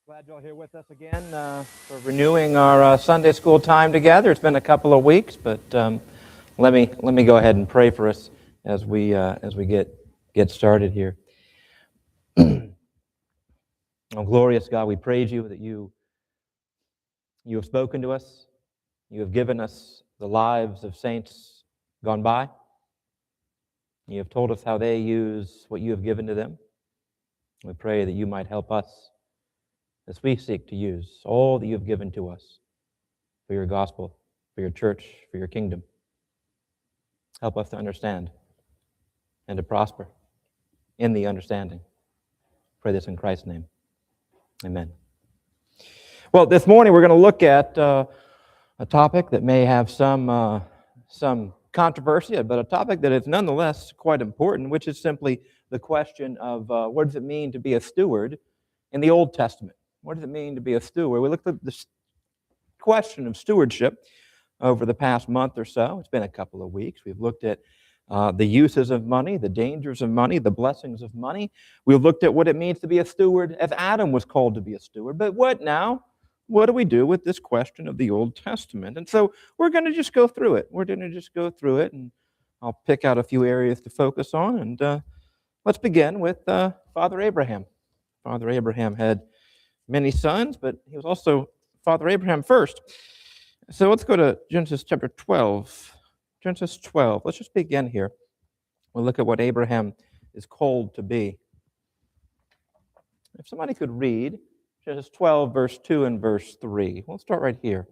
Glad you're all here with us again for renewing our Sunday school time together. It's been a couple of weeks, but let me go ahead and pray for us as we get started here. Oh, glorious God, we praise you that you have spoken to us. You have given us the lives of saints gone by. You have told us how they use what you have given to them. We pray that you might help us as we seek to use all that you have given to us for your gospel, for your church, for your kingdom. Help us to understand and to prosper in the understanding. Pray this in Christ's name. Amen. Well, this morning we're going to look at a topic that may have some controversy, but a topic that is nonetheless quite important, which is simply the question of what does it mean to be a steward in the Old Testament? What does it mean to be a steward? We looked at this question of stewardship over the past month or so. It's been a couple of weeks. We've looked at the uses of money, the dangers of money, the blessings of money. We've looked at what it means to be a steward as Adam was called to be a steward. But what now? What do we do with this question of the Old Testament? And so we're going to just go through it. We're going to just go through it, and I'll pick out a few areas to focus on. And let's begin with Father Abraham. Father Abraham had many sons, but he was also Father Abraham first. So let's go to Genesis chapter 12. Genesis 12. Let's just begin here. We'll look at what Abraham is called to be. If somebody could read Genesis 12, verse 2 and verse 3. We'll start right here.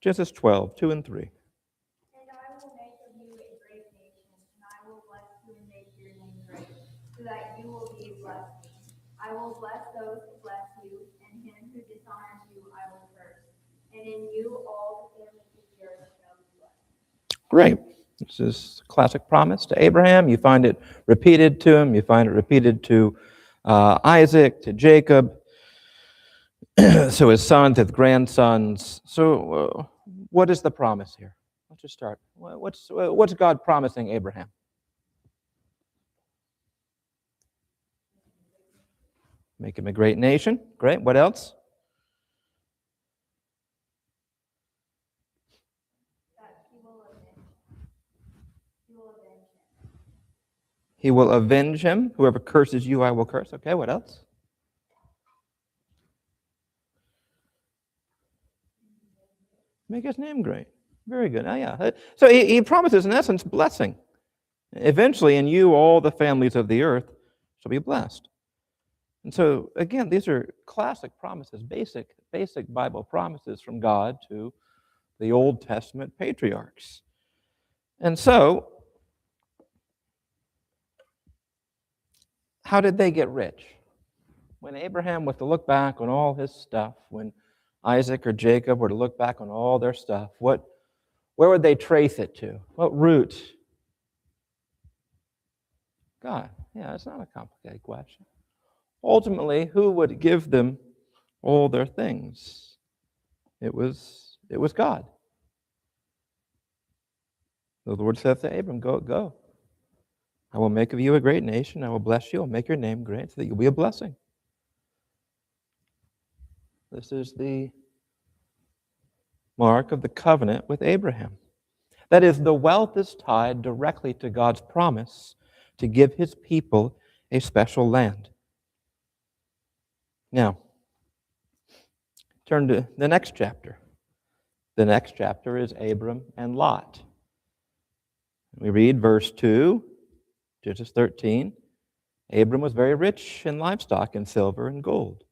Genesis 12, 2 and 3. And I will make of you a great nation, and I will bless you and make your name great, so that you will be a blessing. I will bless those who bless you, and him who dishonors you I will curse. And in you all the families of the earth shall be blessed. Great. This is a classic promise to Abraham. You find it repeated to him. You find it repeated to Isaac, to Jacob, so his sons, his grandsons. So what is the promise here? Let's just start. What's God promising Abraham? Make him a great nation. Great. What else? That he will avenge him. He will avenge him. Whoever curses you, I will curse. Okay, what else? Make his name great. Very good. Oh, yeah. So he promises, in essence, blessing. Eventually, in you, all the families of the earth shall be blessed. And so, again, these are classic promises, basic Bible promises from God to the Old Testament patriarchs. And so, how did they get rich? When Abraham was to look back on all his stuff, when Isaac or Jacob were to look back on all their stuff, where would they trace it to? What root? God. Yeah, it's not a complicated question. Ultimately, who would give them all their things? It was God. The Lord said to Abram, go. I will make of you a great nation. I will bless you. I'll make your name great so that you'll be a blessing. This is the mark of the covenant with Abraham. That is, the wealth is tied directly to God's promise to give his people a special land. Now, turn to the next chapter. The next chapter is Abram and Lot. We read verse 2, Genesis 13. Abram was very rich in livestock and silver and gold.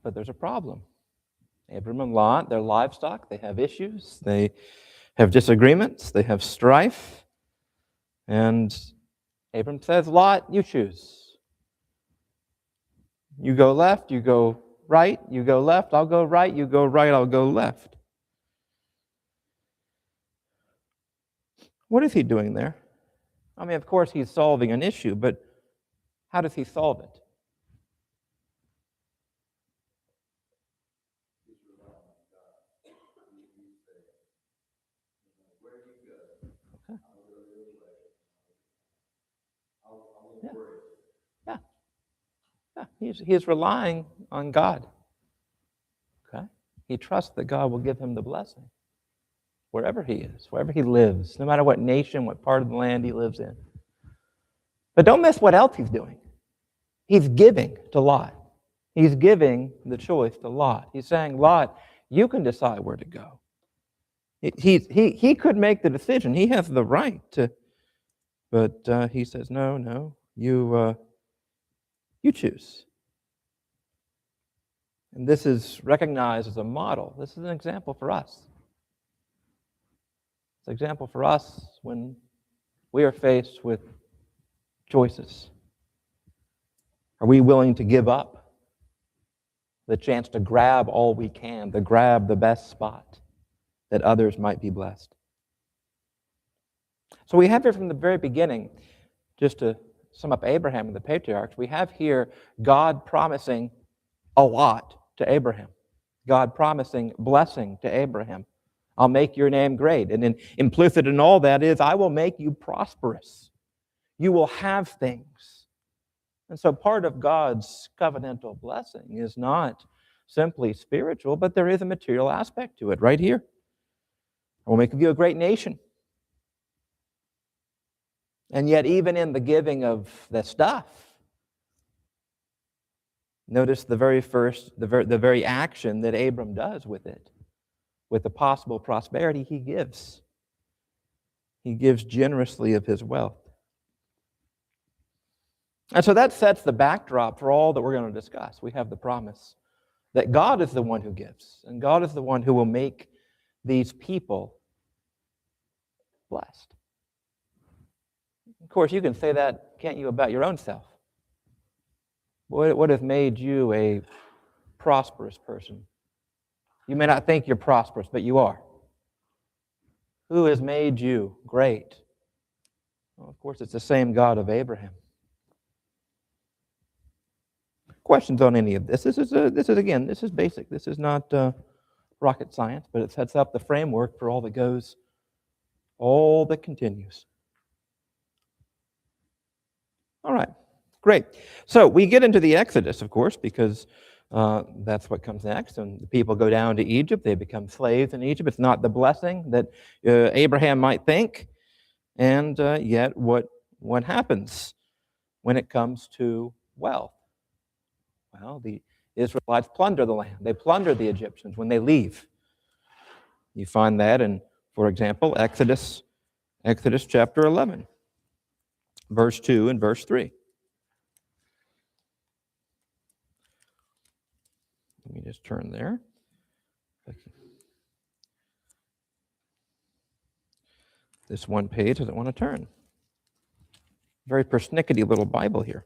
But there's a problem. Abram and Lot, their livestock, they have issues, they have disagreements, they have strife. And Abram says, Lot, you choose. You go left, you go right, you go left, I'll go right, you go right, I'll go left. What is he doing there? I mean, of course, he's solving an issue, but how does he solve it? Yeah. Yeah. Yeah. He's relying on God. Okay? He trusts that God will give him the blessing wherever he is, wherever he lives, no matter what nation, what part of the land he lives in. But don't miss what else he's doing. He's giving to Lot. He's giving the choice to Lot. He's saying, Lot, you can decide where to go. He could make the decision. He has the right to, but he says, no, you choose. And this is recognized as a model. This is an example for us. It's an example for us when we are faced with choices. Are we willing to give up the chance to grab all we can, to grab the best spot that others might be blessed? So we have here from the very beginning, just to sum up Abraham and the patriarchs, we have here God promising a lot to Abraham. God promising blessing to Abraham. I'll make your name great. And then implicit in all that is, I will make you prosperous. You will have things. And so part of God's covenantal blessing is not simply spiritual, but there is a material aspect to it right here. I will make of you a great nation. And yet even in the giving of the stuff, notice the very action that Abram does with it, with the possible prosperity he gives. He gives generously of his wealth. And so that sets the backdrop for all that we're going to discuss. We have the promise that God is the one who gives, and God is the one who will make these people blessed. Of course, you can say that, can't you, about your own self? What has made you a prosperous person? You may not think you're prosperous, but you are. Who has made you great? Well, of course, it's the same God of Abraham. Questions on any of this? This is basic. This is not rocket science, but it sets up the framework for all that goes, all that continues. All right, great. So we get into the Exodus, of course, because that's what comes next. And the people go down to Egypt. They become slaves in Egypt. It's not the blessing that Abraham might think. And yet what happens when it comes to wealth? Well, the Israelites plunder the land. They plunder the Egyptians when they leave. You find that in, for example, Exodus chapter 11, verse 2 and verse 3. Let me just turn there. This one page doesn't want to turn. Very persnickety little Bible here.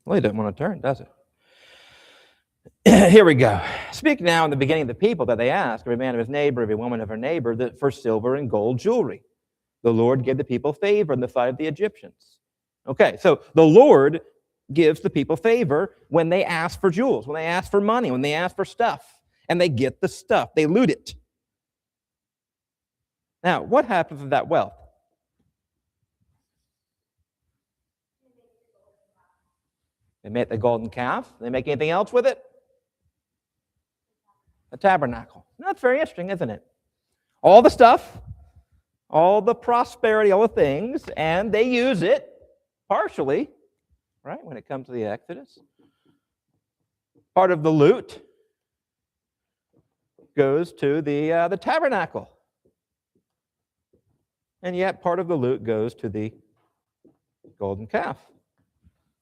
Well, it doesn't want to turn, does it? Here we go. Speak now in the beginning of the people that they ask, every man of his neighbor, every woman of her neighbor, for silver and gold jewelry. The Lord gave the people favor in the sight of the Egyptians. Okay, so the Lord gives the people favor when they ask for jewels, when they ask for money, when they ask for stuff, and they get the stuff. They loot it. Now, what happens with that wealth? They make the golden calf. They make anything else with it? A tabernacle. That's very interesting, isn't it? All the stuff, all the prosperity, all the things, and they use it partially, right, when it comes to the Exodus. Part of the loot goes to the tabernacle. And yet part of the loot goes to the golden calf.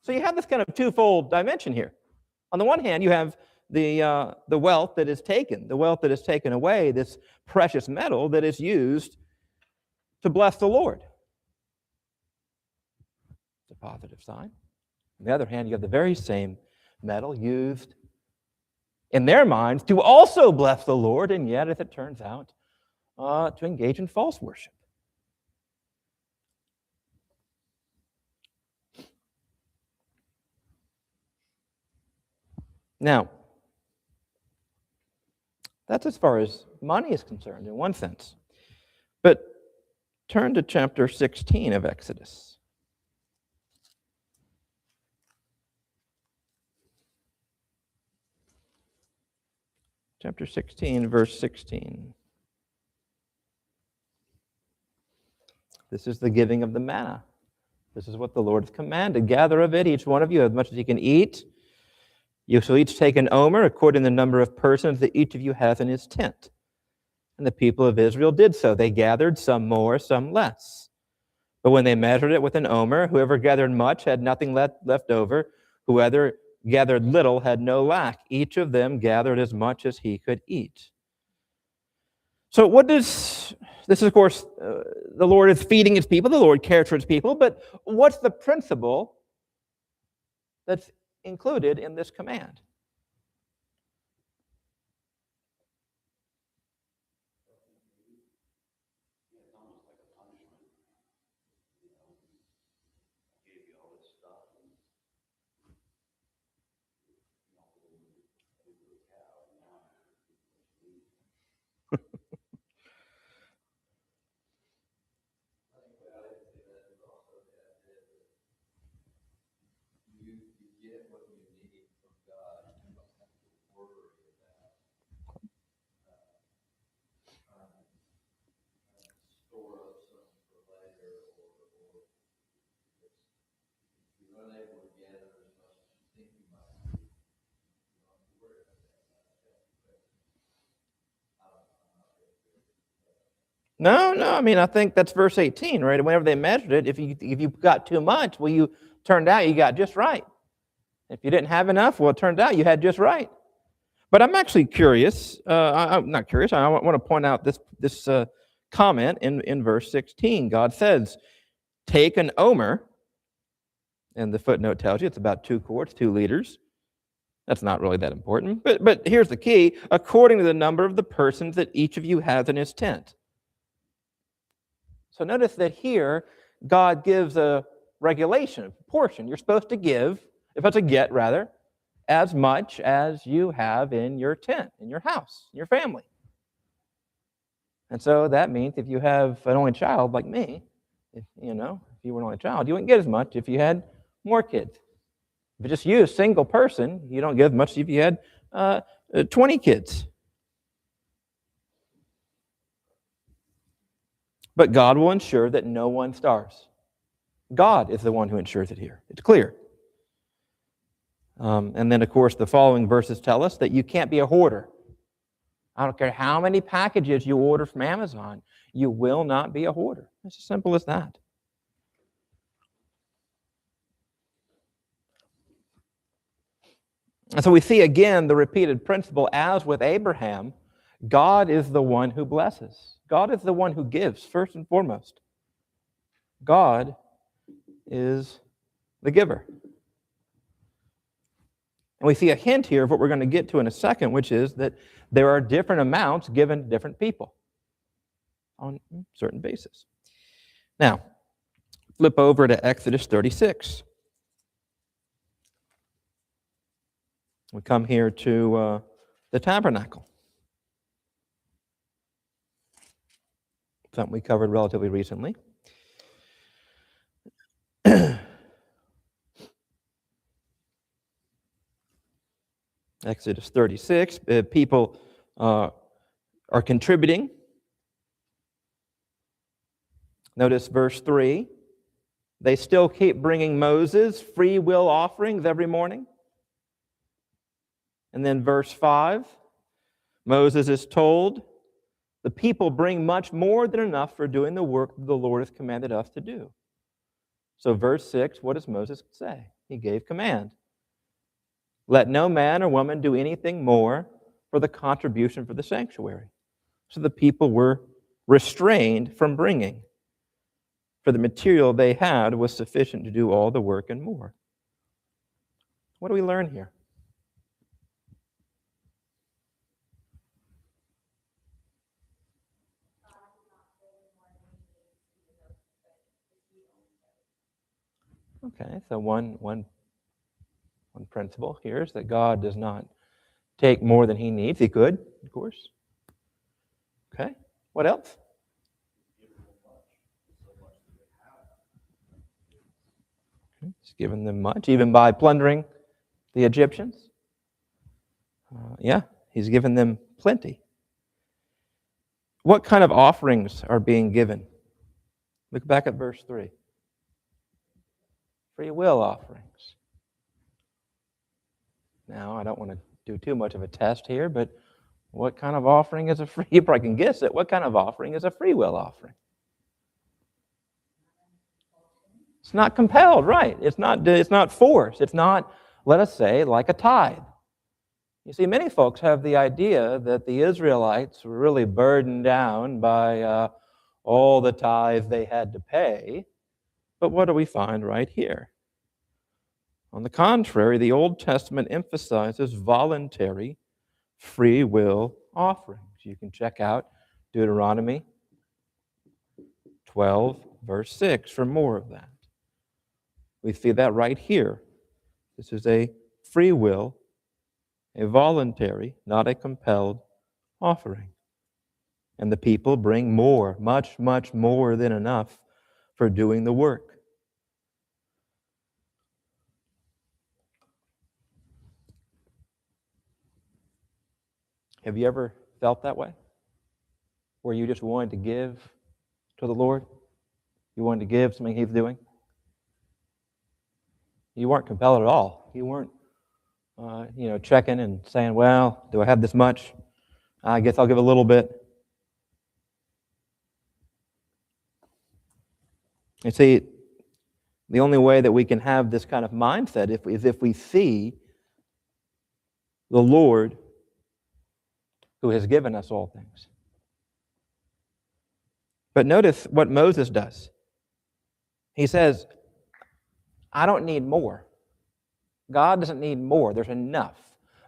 So you have this kind of twofold dimension here. On the one hand, you have the wealth that is taken, the wealth that is taken away, this precious metal that is used to bless the Lord. It's a positive sign. On the other hand, you have the very same metal used in their minds to also bless the Lord, and yet, as it turns out, to engage in false worship. Now, that's as far as money is concerned, in one sense. But Turn to chapter 16 of Exodus. Chapter 16, verse 16. This is the giving of the manna. This is what the Lord has commanded. Gather of it, each one of you, as much as you can eat. You shall each take an omer, according to the number of persons that each of you has in his tent. And the people of Israel did so. They gathered, some more, some less. But when they measured it with an omer, whoever gathered much had nothing left over. Whoever gathered little had no lack. Each of them gathered as much as he could eat. So this is, of course, the Lord is feeding his people. The Lord cares for his people. But what's the principle that's included in this command? No, I mean, I think that's verse 18, right? Whenever they measured it, if you got too much, well, you turned out you got just right. If you didn't have enough, well, it turned out you had just right. But I'm actually curious. I'm not curious. I want to point out this comment in verse 16. God says, take an omer, and the footnote tells you it's about 2 quarts, 2 liters. That's not really that important. But here's the key. According to the number of the persons that each of you has in his tent. So notice that here, God gives a regulation, a proportion. You're supposed to give, if it's a get rather, as much as you have in your tent, in your house, in your family. And so that means if you have an only child like me, if you were an only child, you wouldn't get as much if you had more kids. If it's just you, a single person, you don't get as much if you had 20 kids. But God will ensure that no one starves. God is the one who ensures it here. It's clear. And then, of course, the following verses tell us that you can't be a hoarder. I don't care how many packages you order from Amazon, you will not be a hoarder. It's as simple as that. And so we see again the repeated principle, as with Abraham, God is the one who blesses. God is the one who gives, first and foremost. God is the giver. And we see a hint here of what we're going to get to in a second, which is that there are different amounts given to different people on a certain basis. Now, flip over to Exodus 36. We come here to the tabernacle. Something we covered relatively recently. Exodus 36, people are contributing. Notice verse 3. They still keep bringing Moses free will offerings every morning. And then verse 5, Moses is told, the people bring much more than enough for doing the work the Lord has commanded us to do. So verse 6, what does Moses say? He gave command. Let no man or woman do anything more for the contribution for the sanctuary. So the people were restrained from bringing, for the material they had was sufficient to do all the work and more. What do we learn here? Okay, so one principle here is that God does not take more than he needs. He could, of course. Okay, what else? He's given them much, even by plundering the Egyptians. He's given them plenty. What kind of offerings are being given? Look back at verse 3. Free will offerings. Now, I don't want to do too much of a test here, but what kind of offering is a free? You probably can guess it. What kind of offering is a free will offering? It's not compelled, right? It's not forced. It's not, let us say, like a tithe. You see, many folks have the idea that the Israelites were really burdened down by all the tithe they had to pay. But what do we find right here? On the contrary, the Old Testament emphasizes voluntary free will offerings. You can check out Deuteronomy 12, verse 6 for more of that. We see that right here. This is a free will, a voluntary, not a compelled offering. And the people bring more, much, much more than enough for doing the work. Have you ever felt that way? Where you just wanted to give to the Lord? You wanted to give something He's doing? You weren't compelled at all. You weren't, checking and saying, well, do I have this much? I guess I'll give a little bit. You see, the only way that we can have this kind of mindset is if we see the Lord who has given us all things. But notice what Moses does. He says, I don't need more. God doesn't need more. There's enough.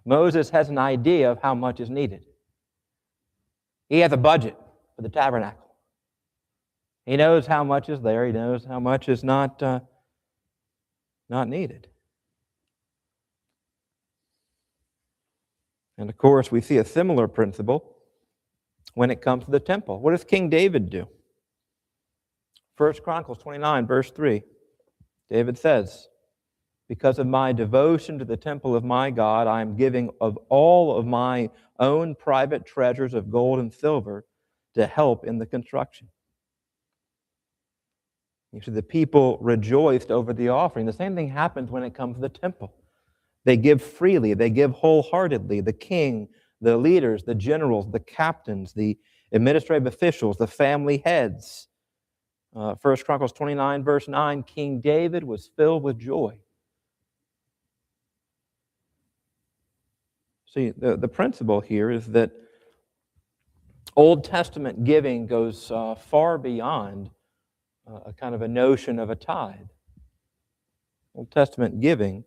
Moses has an idea of how much is needed. He has a budget for the tabernacle. He knows how much is there. He knows how much is not needed. And of course, we see a similar principle when it comes to the temple. What does King David do? 1 Chronicles 29, verse 3. David says, because of my devotion to the temple of my God, I am giving of all of my own private treasures of gold and silver to help in the construction. You see, the people rejoiced over the offering. The same thing happens when it comes to the temple. They give freely. They give wholeheartedly. The king, the leaders, the generals, the captains, the administrative officials, the family heads. 1 Chronicles 29, verse 9, King David was filled with joy. See, the principle here is that Old Testament giving goes far beyond a kind of a notion of a tithe. Old Testament giving,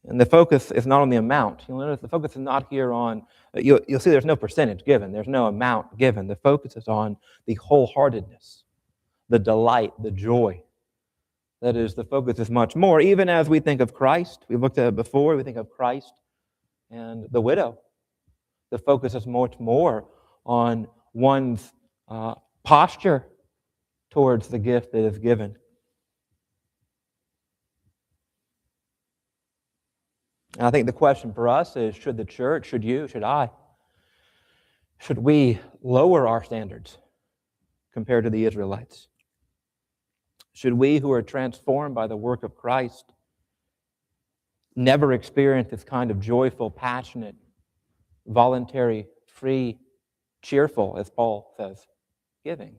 and the focus is not on the amount. You'll notice the focus is not here on, you'll see there's no percentage given, there's no amount given. The focus is on the wholeheartedness, the delight, the joy. That is, the focus is much more. Even as we think of Christ, we looked at it before, we think of Christ and the widow. The focus is much more on one's posture towards the gift that is given. And I think the question for us is, should the church, should you, should I, should we lower our standards compared to the Israelites? Should we who are transformed by the work of Christ never experience this kind of joyful, passionate, voluntary, free, cheerful, as Paul says, giving?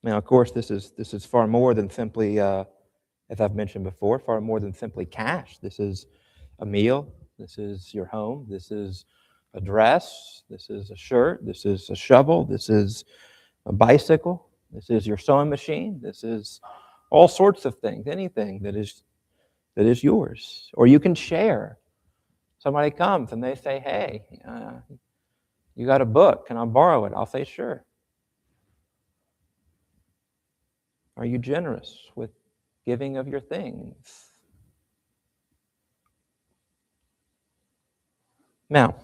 Now, of course, this is far more than simply, as I've mentioned before, far more than simply cash. This is a meal. This is your home. This is a dress. This is a shirt. This is a shovel. This is a bicycle. This is your sewing machine. This is all sorts of things, anything that is yours. Or you can share. Somebody comes and they say, hey, you got a book. Can I borrow it? I'll say, sure. Are you generous with giving of your things? Now,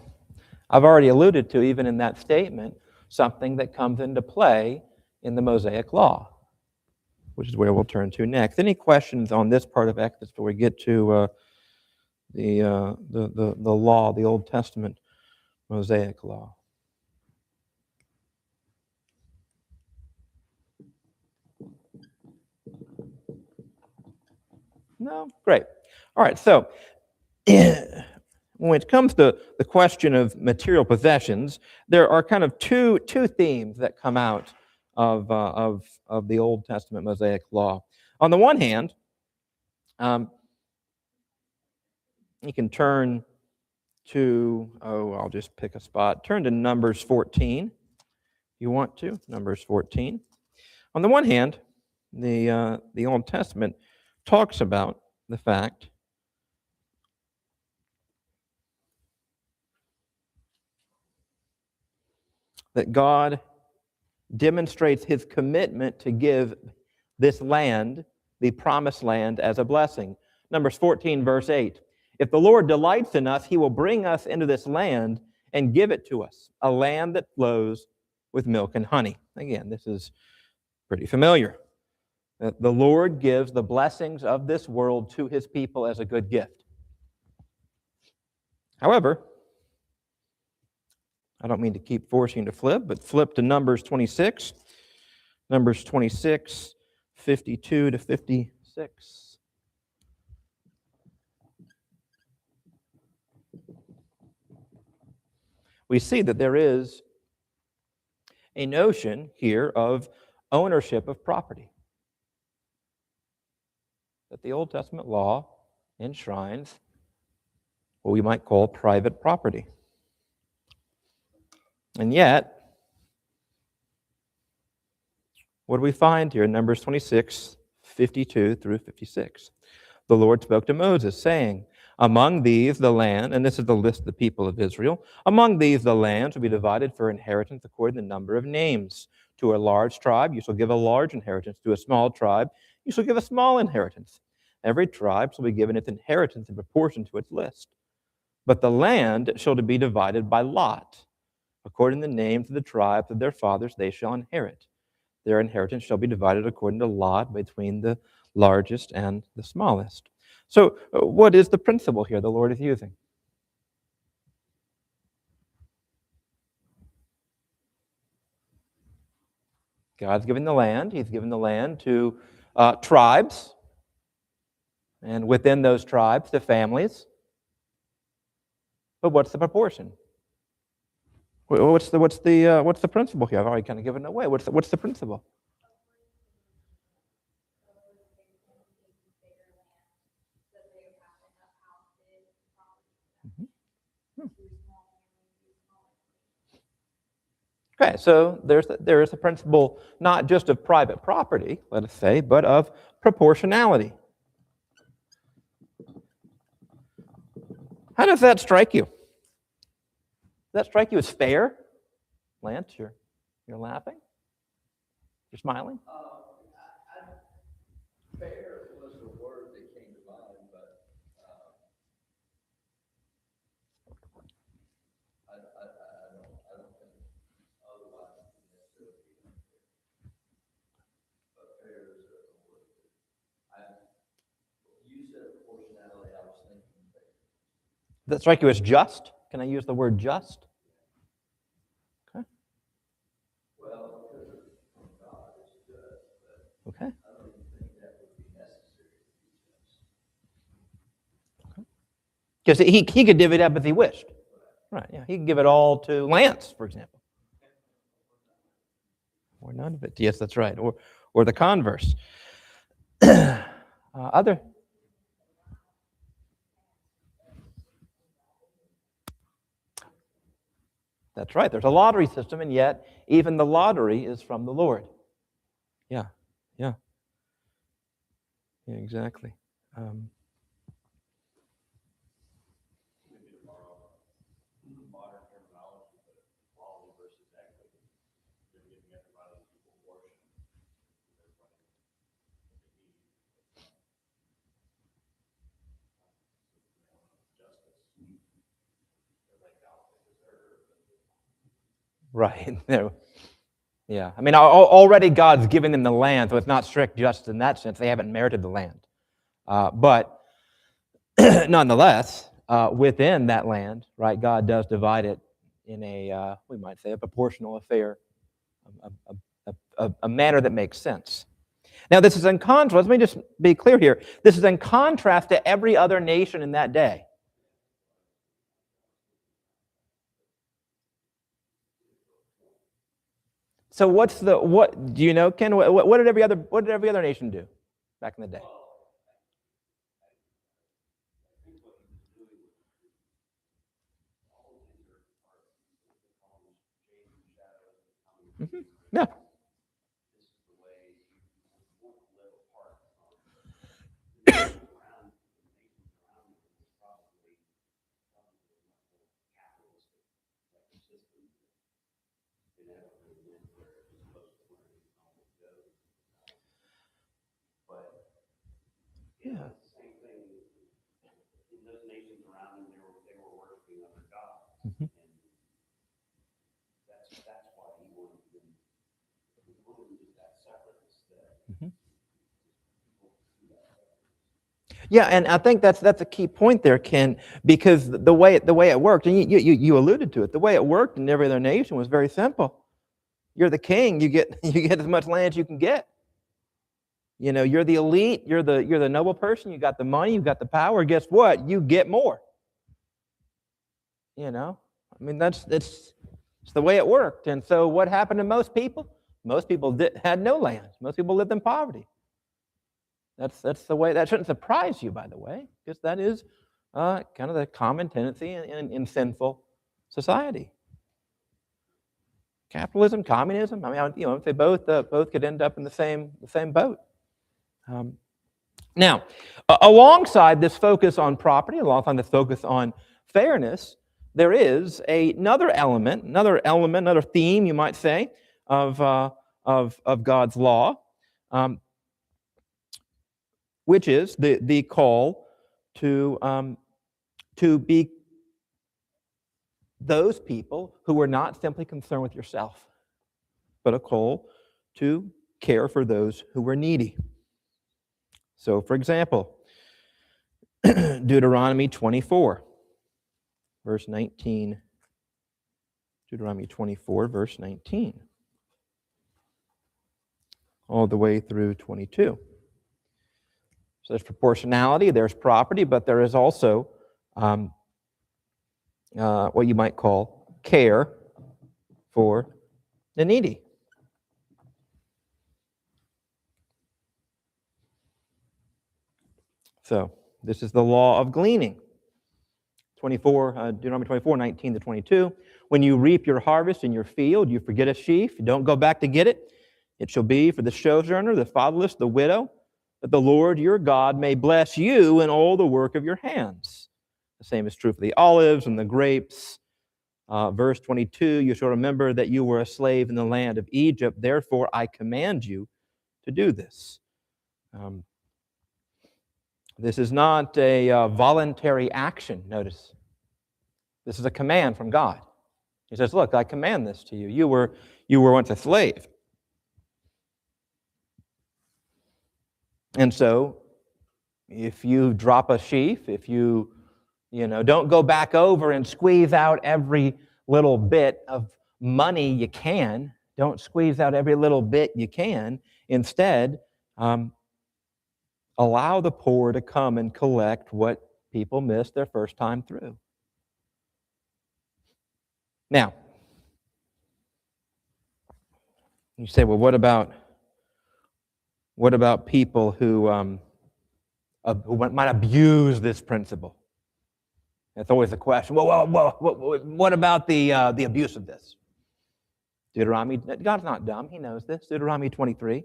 I've already alluded to, even in that statement, something that comes into play in the Mosaic Law, which is where we'll turn to next. Any questions on this part of Exodus before we get to the law, the Old Testament Mosaic Law? No? Great. All right, so when it comes to the question of material possessions, there are kind of two themes that come out of the Old Testament Mosaic Law. On the one hand, you can turn to, I'll just pick a spot. Turn to Numbers 14, if you want to. Numbers 14. On the one hand, the Old Testament talks about the fact that God demonstrates his commitment to give this land, the promised land, as a blessing. Numbers 14, verse 8. If the Lord delights in us, he will bring us into this land and give it to us, a land that flows with milk and honey. Again, this is pretty familiar. The Lord gives the blessings of this world to his people as a good gift. However, I don't mean to keep forcing you to flip, but flip to Numbers 26. Numbers 26, 52 to 56. We see that there is a notion here of ownership of property, that the Old Testament law enshrines what we might call private property. And yet, what do we find here in Numbers 26, 52 through 56? The Lord spoke to Moses, saying, among these the land, and this is the list of the people of Israel, among these the land shall be divided for inheritance according to the number of names. To a large tribe you shall give a large inheritance. To a small tribe you shall give a small inheritance. Every tribe shall be given its inheritance in proportion to its list. But the land shall be divided by lot. According to the names of the tribes of their fathers they shall inherit. Their inheritance shall be divided according to lot between the largest and the smallest. So what is the principle here the Lord is using? God's given the land. He's given the land to tribes, and within those tribes, to families. But what's the proportion? What's the principle here? I've already kind of given it away. What's the principle? Okay, so there is a principle not just of private property, let us say, but of proportionality. How does that strike you? Does that strike you as fair? Lance, you're laughing? You're smiling? Fair was the word that came to mind, but I don't think otherwise necessarily be unfair. But fair is a word. You said proportionality, I was thinking fair. Does that strike you as just? Can I use the word just? Okay. Well, because from God it's good, but Okay. I don't even think that would be necessary to be just. Because he could divvy it up if he wished. Right, yeah. He could give it all to Lance, for example. Or none of it. Yes, that's right. Or the converse. Other. That's right. There's a lottery system, and yet even the lottery is from the Lord. Yeah, yeah. Yeah, exactly. Modern terminology, but quality versus equity. They're giving everybody equal portion. Justice. They're like out they deserve. Right. Yeah. I mean, already God's given them the land, so it's not strict justice in that sense. They haven't merited the land. But nonetheless, within that land, right, God does divide it in a, we might say, a proportional affair, a manner that makes sense. Now, this is in contrast. Let me just be clear here. This is in contrast to every other nation in that day. So what do you know, Ken? What did every other nation do back in the day? Mm-hmm. Yeah. Yeah. Mm-hmm. Mm-hmm. Yeah, and I think that's a key point there, Ken, because the way it worked, and you alluded to it, the way it worked in every other nation was very simple. You're the king, you get as much land as you can get. You know, you're the elite, you're the noble person, you got the money, you got the power. Guess what? You get more. You know, I mean it's the way it worked. And so, what happened to most people? Most people had no land. Most people lived in poverty. That's the way. That shouldn't surprise you, by the way, because that is kind of the common tendency in sinful society. Capitalism, communism. I mean, you know, they both could end up in the same boat. Now, alongside this focus on property, alongside this focus on fairness, there is another element, another theme, you might say, of God's law, which is the call to be those people who are not simply concerned with yourself, but a call to care for those who are needy. So, for example, Deuteronomy 24, verse 19. Deuteronomy 24, verse 19. All the way through 22. So there's proportionality, there's property, but there is also what you might call care for the needy. So this is the law of gleaning. Deuteronomy 24, 19 to 22. When you reap your harvest in your field, you forget a sheaf, you don't go back to get it. It shall be for the sojourner, the fatherless, the widow, that the Lord your God may bless you in all the work of your hands. The same is true for the olives and the grapes. Verse 22, you shall remember that you were a slave in the land of Egypt. Therefore, I command you to do this. This is not a voluntary action, notice. This is a command from God. He says, look, I command this to you. You were once a slave. And so, if you drop a sheaf, if you don't go back over and squeeze out every little bit of money you can. Don't squeeze out every little bit you can. Instead, allow the poor to come and collect what people missed their first time through. Now, you say, well, what about people who might abuse this principle? That's always the question. Well, what about the abuse of this? Deuteronomy, God's not dumb. He knows this. Deuteronomy 23,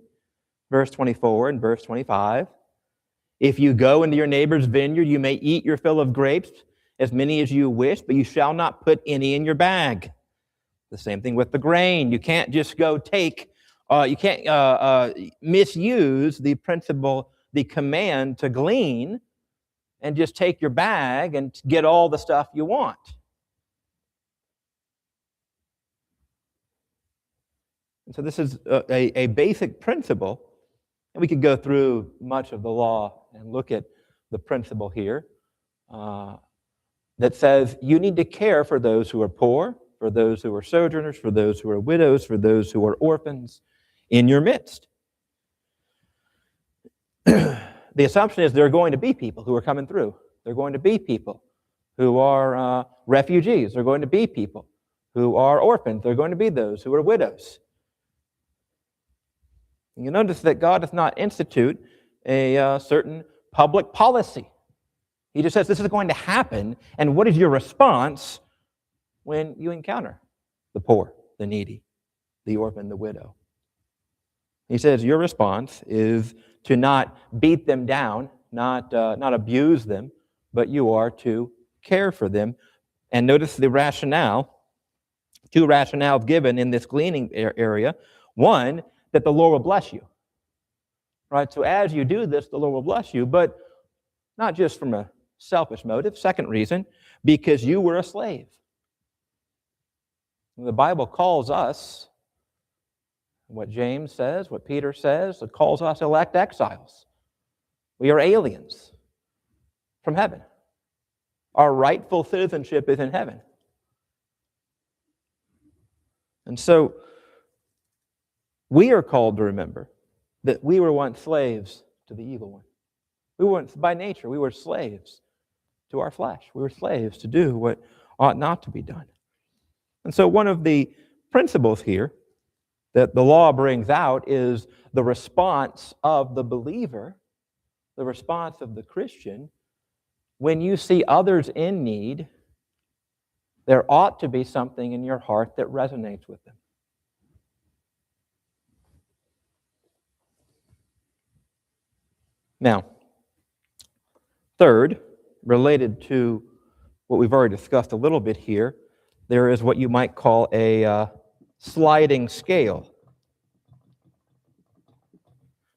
verse 24 and verse 25. If you go into your neighbor's vineyard, you may eat your fill of grapes, as many as you wish, but you shall not put any in your bag. The same thing with the grain. You can't just go you can't misuse the principle, the command to glean, and just take your bag and get all the stuff you want. And so this is a basic principle. And we could go through much of the law and look at the principle here that says you need to care for those who are poor, for those who are sojourners, for those who are widows, for those who are orphans in your midst. The assumption is there are going to be people who are coming through. There are going to be people who are refugees. There are going to be people who are orphans. There are going to be those who are widows. You notice that God does not institute a certain public policy. He just says this is going to happen, and what is your response when you encounter the poor, the needy, the orphan, the widow? He says your response is to not beat them down, not abuse them, but you are to care for them. And notice the rationale, two rationales given in this gleaning area. One, that the Lord will bless you. Right? So as you do this, the Lord will bless you, but not just from a selfish motive. Second reason, because you were a slave. The Bible calls us, what James says, what Peter says, it calls us elect exiles. We are aliens from heaven. Our rightful citizenship is in heaven. And so we are called to remember that we were once slaves to the evil one. We weren't, by nature, we were slaves to our flesh. We were slaves to do what ought not to be done. And so one of the principles here that the law brings out is the response of the believer, the response of the Christian. When you see others in need, there ought to be something in your heart that resonates with them. Now, third, related to what we've already discussed a little bit here, there is what you might call a sliding scale.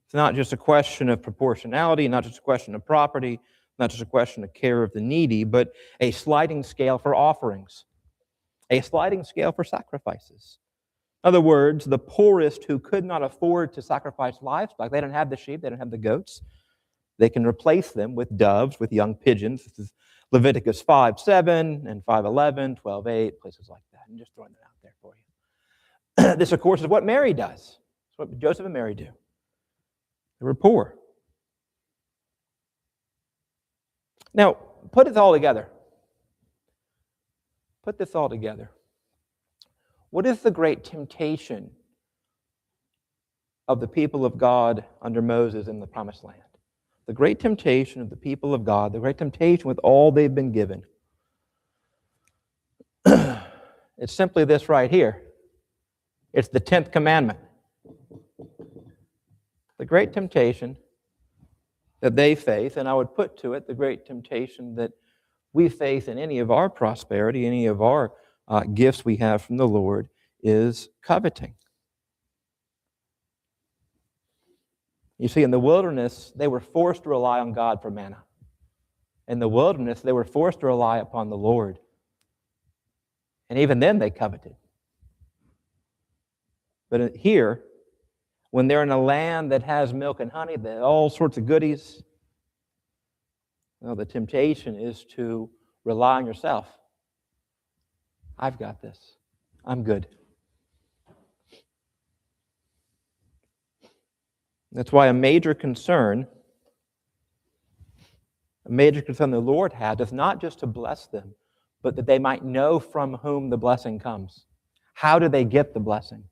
It's not just a question of proportionality, not just a question of property, not just a question of care of the needy, but a sliding scale for offerings, a sliding scale for sacrifices. In other words, the poorest who could not afford to sacrifice livestock, they don't have the sheep, they don't have the goats, they can replace them with doves, with young pigeons. This is Leviticus 5:7 and 5:11, 12:8, places like that. I'm just throwing that out there for you. This, of course, is what Mary does. It's what Joseph and Mary do. They were poor. Now, put this all together. Put this all together. What is the great temptation of the people of God under Moses in the Promised Land? The great temptation of the people of God, the great temptation with all they've been given. It's simply this right here. It's the 10th commandment. The great temptation that they face, and I would put to it the great temptation that we face in any of our prosperity, any of our gifts we have from the Lord, is coveting. You see, in the wilderness, they were forced to rely on God for manna. In the wilderness, they were forced to rely upon the Lord. And even then, they coveted. But here, when they're in a land that has milk and honey, that all sorts of goodies, well, the temptation is to rely on yourself. I've got this. I'm good. That's why a major concern the Lord had is not just to bless them, but that they might know from whom the blessing comes. How do they get the blessing?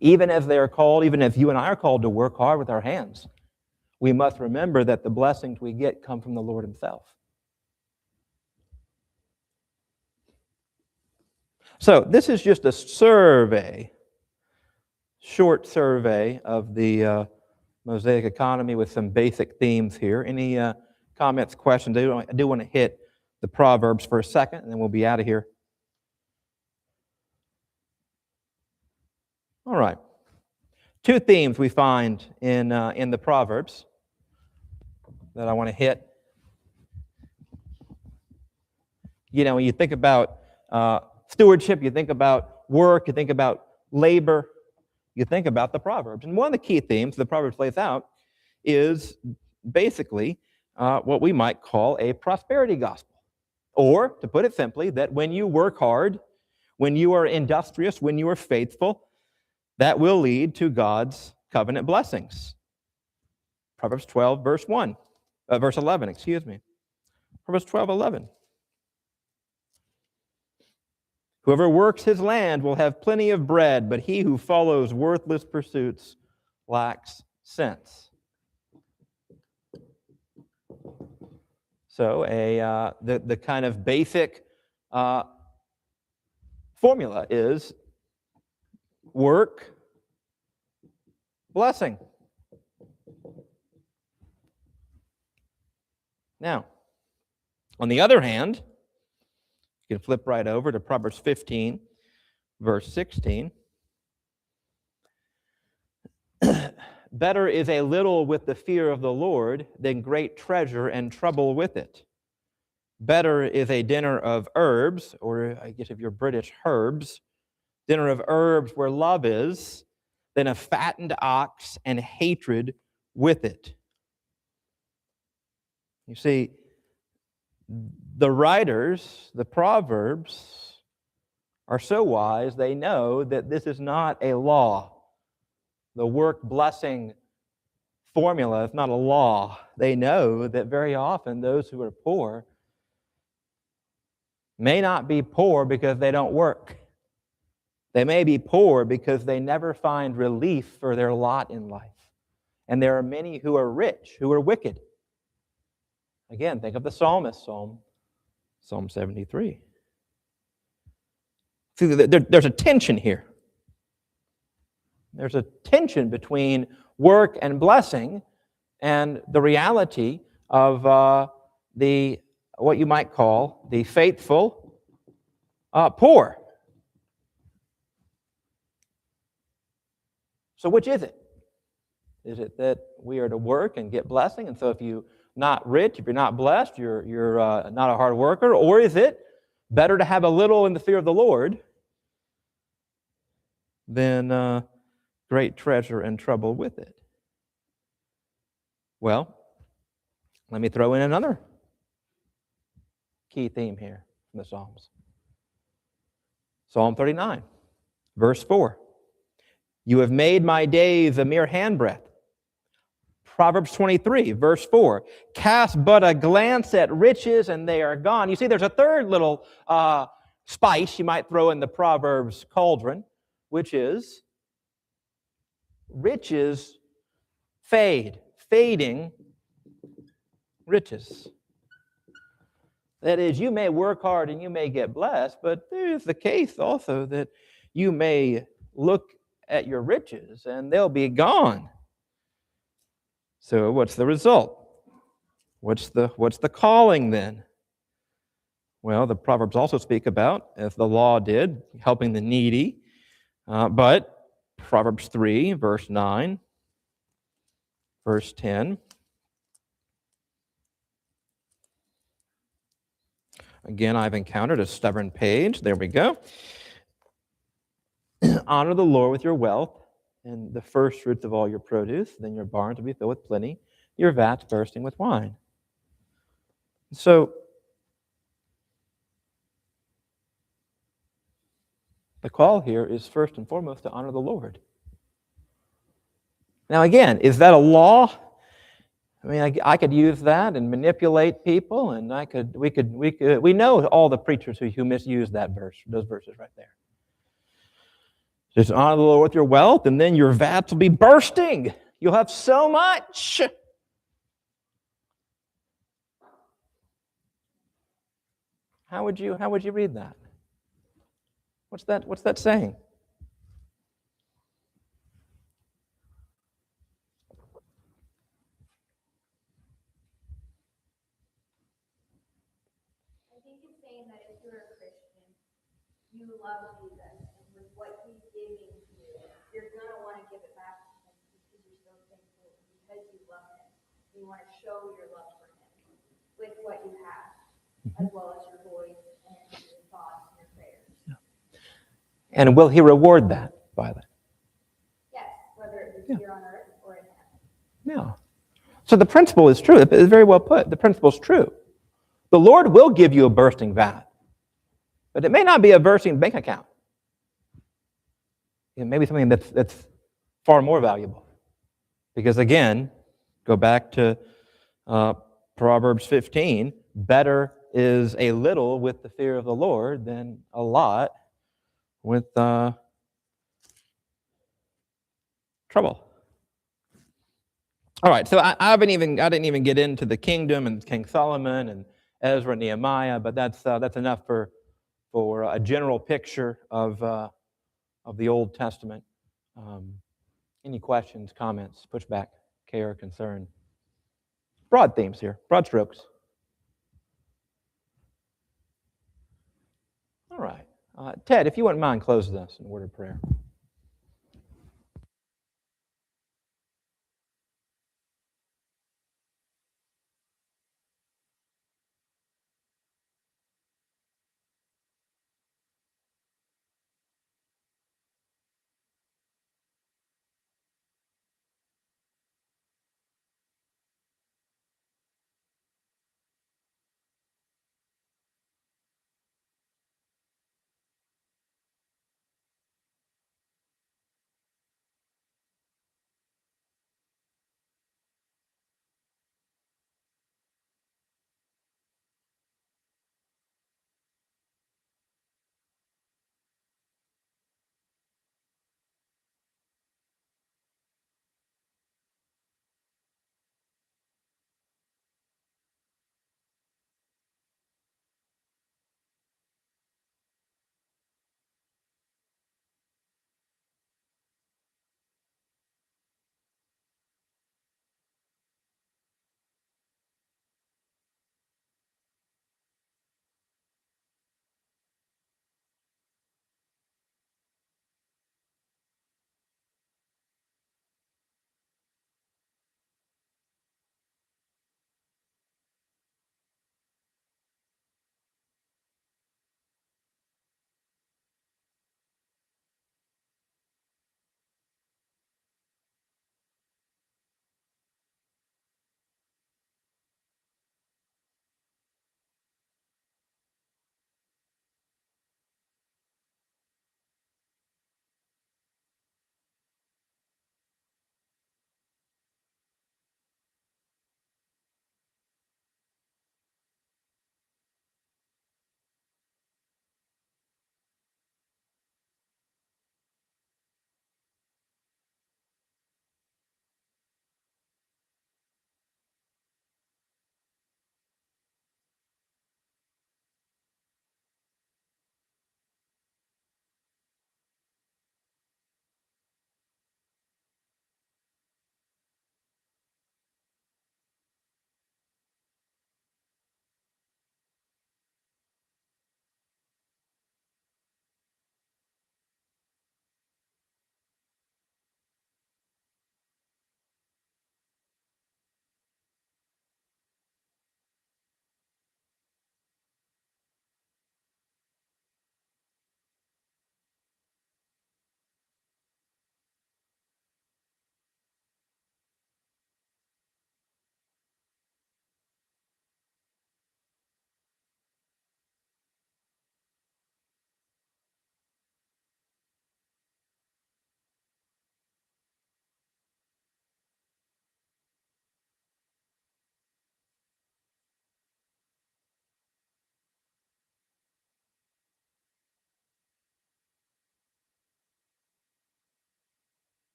Even as they are called, even as you and I are called to work hard with our hands, we must remember that the blessings we get come from the Lord Himself. So this is just a survey, short survey of the Mosaic economy with some basic themes here. Any comments, questions? I do want to hit the Proverbs for a second, and then we'll be out of here. All right. Two themes we find in the Proverbs that I want to hit. You know, when you think about stewardship, you think about work, you think about labor, you think about the Proverbs. And one of the key themes the Proverbs lays out is basically what we might call a prosperity gospel. Or, to put it simply, that when you work hard, when you are industrious, when you are faithful, that will lead to God's covenant blessings. Proverbs 12, verse 11, excuse me. Proverbs 12:11. Whoever works his land will have plenty of bread, but he who follows worthless pursuits lacks sense. So the kind of basic formula is work, blessing. Now, on the other hand, you can flip right over to Proverbs 15, verse 16. Better is a little with the fear of the Lord than great treasure and trouble with it. Better is a dinner of herbs, or I guess if you're British, herbs, dinner of herbs where love is, than a fattened ox and hatred with it. You see, the writers, the Proverbs, are so wise, they know that this is not a law. The work blessing formula is not a law. They know that very often those who are poor may not be poor because they don't work. They may be poor because they never find relief for their lot in life. And there are many who are rich, who are wicked. Again, think of the psalmist, Psalm 73. See, there's a tension here. There's a tension between work and blessing and the reality of what you might call the faithful poor. So which is it? Is it that we are to work and get blessing, and so if you're not rich, if you're not blessed, you're not a hard worker? Or is it better to have a little in the fear of the Lord than great treasure and trouble with it? Well, let me throw in another key theme here from the Psalms. Psalm 39, verse 4. You have made my days a mere handbreadth. Proverbs 23, verse 4. Cast but a glance at riches and they are gone. You see, there's a third little spice you might throw in the Proverbs cauldron, which is riches fade, fading riches. That is, you may work hard and you may get blessed, but there's the case also that you may look at your riches and they'll be gone. So what's the result? What's the calling then? Well, the Proverbs also speak about, as the law did, helping the needy. But Proverbs 3, verse 9, verse 10. Again, I've encountered a stubborn page. There we go. Honor the Lord with your wealth and the first fruits of all your produce. Then your barns will be filled with plenty, your vats bursting with wine. So, the call here is first and foremost to honor the Lord. Now again, is that a law? I mean, I could use that and manipulate people, and we know all the preachers who misuse that verse, those verses right there. Just honor the Lord with your wealth, and then your vats will be bursting. You'll have so much. How would you read that? What's that saying? I think it's saying that if you're a Christian, you love Jesus, and with what he's giving to you, you're going to want to give it back to him because you're so thankful, because you love him. You want to show your love for him with what you have, as well as your voice and your thoughts and your prayers. And will he reward that, Violet? Yes, whether it be here on earth or in heaven. Yeah. So the principle is true. It's very well put. The principle is true. The Lord will give you a bursting vat, but it may not be a bursting bank account. It may be something that's far more valuable. Because again, go back to Proverbs 15, better is a little with the fear of the Lord than a lot with trouble. All right, so I didn't even get into the kingdom and King Solomon and Ezra and Nehemiah, but that's enough for a general picture of the Old Testament. Any questions, comments, pushback, care, concern? Broad themes here, broad strokes. All right. Ted, if you wouldn't mind closing us in a word of prayer.